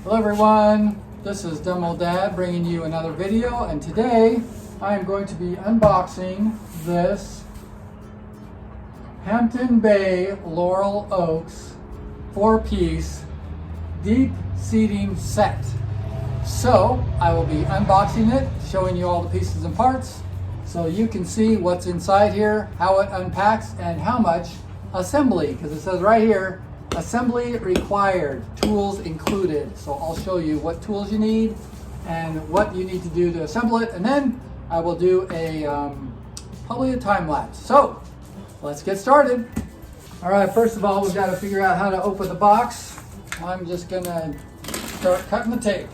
Hello everyone, this is Demo Dad bringing you another video, and today I am going to be unboxing this Hampton Bay Laurel Oaks 4-piece deep seating set. So I will be unboxing it, showing you all the pieces and parts so you can see what's inside here, how it unpacks, and how much assembly, because it says right here, assembly required, tools included. So I'll show you what tools you need and what you need to do to assemble it, and then I will do probably a time lapse. So let's get started. All right, first of all, we've got to figure out how to open the box. I'm just gonna start cutting the tape.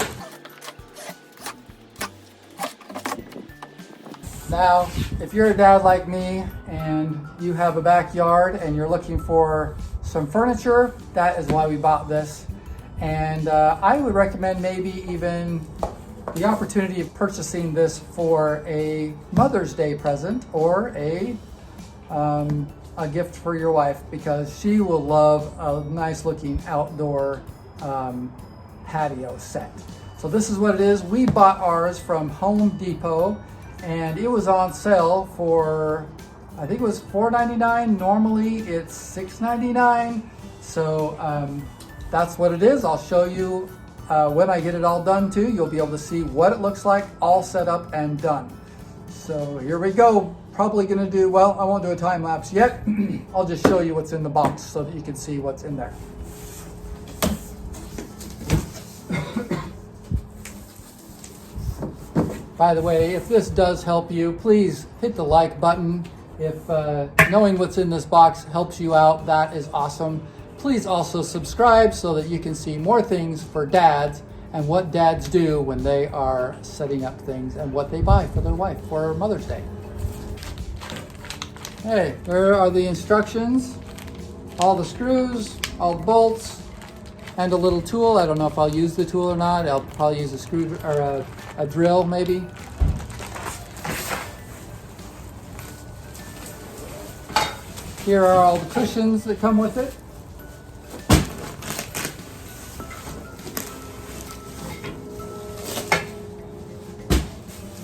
Now, if you're a dad like me and you have a backyard and you're looking for some furniture, that is why we bought this. And I would recommend maybe even the opportunity of purchasing this for a Mother's Day present or a gift for your wife, because she will love a nice looking outdoor patio set. So this is what it is. We bought ours from Home Depot, and it was on sale for, I think it was $4.99. Normally it's $6.99. So that's what it is. I'll show you when I get it all done too. You'll be able to see what it looks like all set up and done. So here we go. Probably gonna do, well, I won't do a time lapse yet. I'll just show you what's in the box so that you can see what's in there. By the way, if this does help you, please hit the like button. If knowing what's in this box helps you out, that is awesome. Please also subscribe so that you can see more things for dads and what dads do when they are setting up things and what they buy for their wife for Mother's Day. Hey, there are the instructions, all the screws, all the bolts, and a little tool. I don't know if I'll use the tool or not. I'll probably use a screw or a drill maybe. Here are all the cushions that come with it.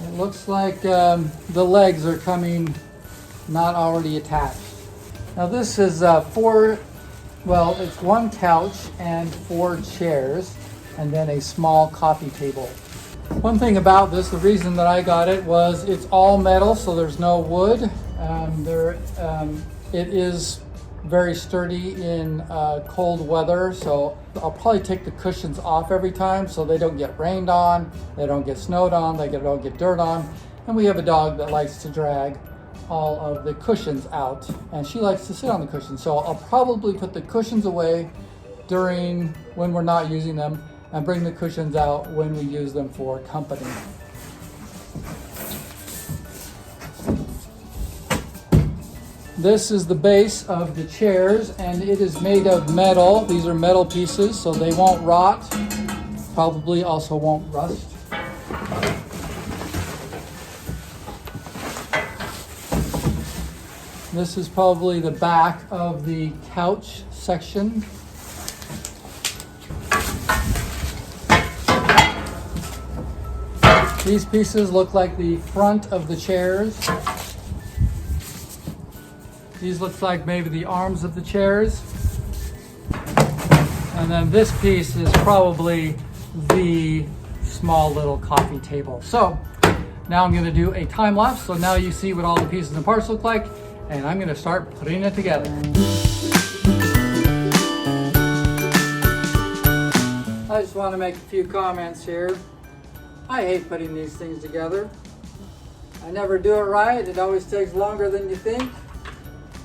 It looks like the legs are coming not already attached. Now this is it's one couch and 4 chairs, and then a small coffee table. One thing about this, the reason that I got it was it's all metal, so there's no wood. It is very sturdy in cold weather, so I'll probably take the cushions off every time so they don't get rained on, they don't get snowed on, they don't get dirt on. And we have a dog that likes to drag all of the cushions out, and she likes to sit on the cushions. So I'll probably put the cushions away when we're not using them, and bring the cushions out when we use them for company. This is the base of the chairs, and it is made of metal. These are metal pieces, so they won't rot. Probably also won't rust. This is probably the back of the couch section. These pieces look like the front of the chairs. These look like maybe the arms of the chairs. And then this piece is probably the small little coffee table. So now I'm going to do a time lapse. So now you see what all the pieces and parts look like, and I'm going to start putting it together. I just want to make a few comments here. I hate putting these things together. I never do it right. It always takes longer than you think.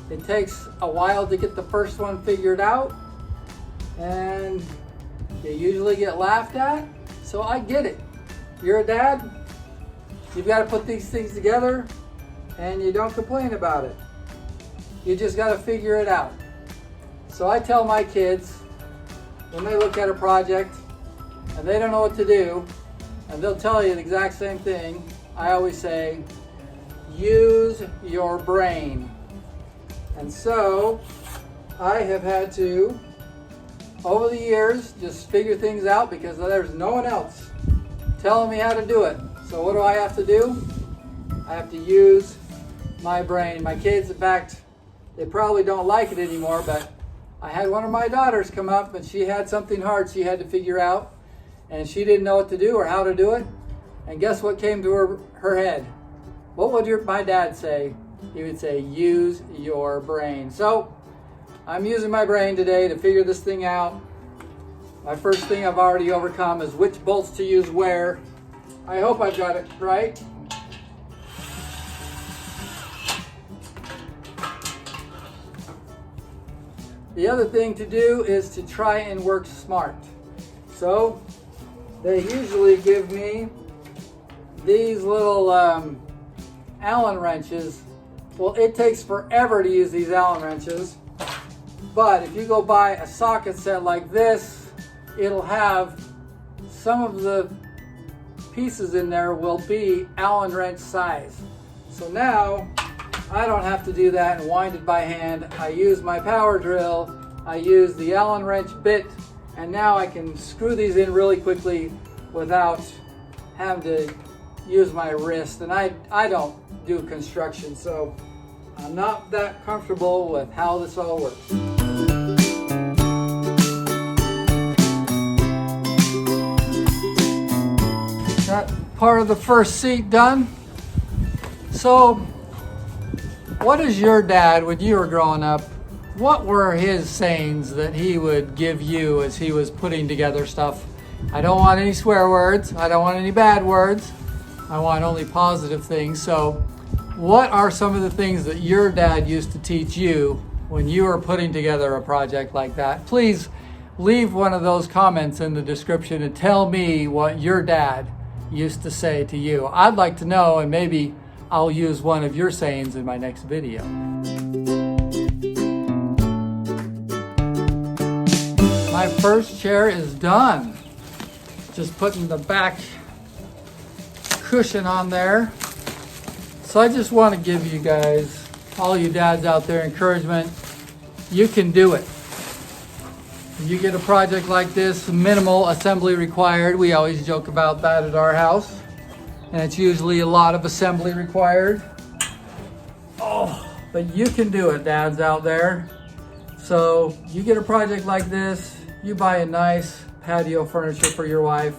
It takes a while to get the first one figured out, and you usually get laughed at. So I get it. You're a dad, you've got to put these things together, and you don't complain about it. You just got to figure it out. So I tell my kids, when they look at a project and they don't know what to do, and they'll tell you the exact same thing, I always say, use your brain. And so I have had to over the years just figure things out because there's no one else telling me how to do it. So what do I have to do? I have to use my brain. My kids, in fact, they probably don't like it anymore, but I had one of my daughters come up and she had something hard she had to figure out and she didn't know what to do or how to do it. And guess what came to her head? What would my dad say? He would say, use your brain. So I'm using my brain today to figure this thing out. My first thing I've already overcome is which bolts to use where. I hope I've got it right. The other thing to do is to try and work smart. So they usually give me these little Allen wrenches. Well, it takes forever to use these Allen wrenches, but if you go buy a socket set like this, it'll have some of the pieces in there will be Allen wrench size. So now I don't have to do that and wind it by hand. I use my power drill, I use the Allen wrench bit, and now I can screw these in really quickly without having to use my wrist. And I don't do construction, so I'm not that comfortable with how this all works. Got part of the first seat done. So what is your dad, when you were growing up, what were his sayings that he would give you as he was putting together stuff? I don't want any swear words. I don't want any bad words. I want only positive things. So what are some of the things that your dad used to teach you when you were putting together a project like that? Please leave one of those comments in the description and tell me what your dad used to say to you. I'd like to know, and maybe I'll use one of your sayings in my next video. My first chair is done. Just putting the back cushion on there. So I just want to give you guys, all you dads out there, encouragement. You can do it. You get a project like this, minimal assembly required. We always joke about that at our house. And it's usually a lot of assembly required. Oh, but you can do it, dads out there. So you get a project like this, you buy a nice patio furniture for your wife.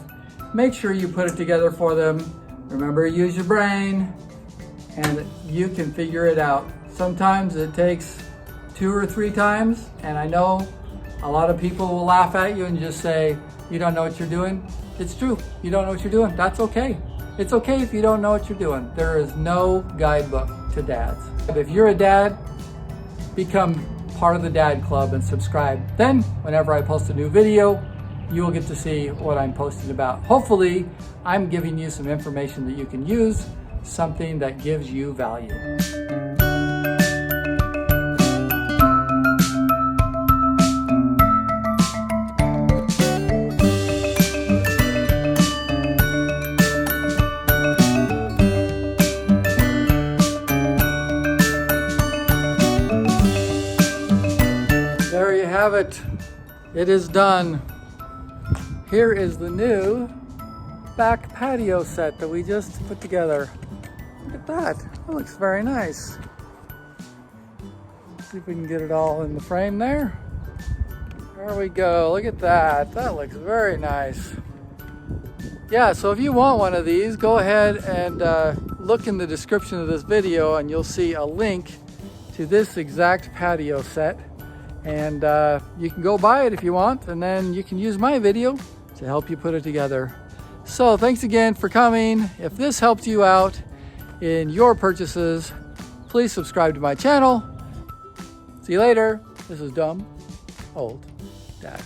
Make sure you put it together for them. Remember, use your brain, and you can figure it out. Sometimes it takes 2 or 3 times, and I know a lot of people will laugh at you and just say, you don't know what you're doing. It's true, you don't know what you're doing. That's okay. It's okay if you don't know what you're doing. There is no guidebook to dads. If you're a dad, become part of the Dad Club and subscribe. Then, whenever I post a new video, you will get to see what I'm posting about. Hopefully, I'm giving you some information that you can use, something that gives you value. There you have it. It is done. Here is the new back patio set that we just put together. Look at that. That looks very nice. Let's see if we can get it all in the frame there. There we go. Look at that. That looks very nice. Yeah, so if you want one of these, go ahead and look in the description of this video and you'll see a link to this exact patio set. And you can go buy it if you want, and then you can use my video to help you put it together. So thanks again for coming. If this helped you out in your purchases, please subscribe to my channel. See you later. This is Dumb Old Dad.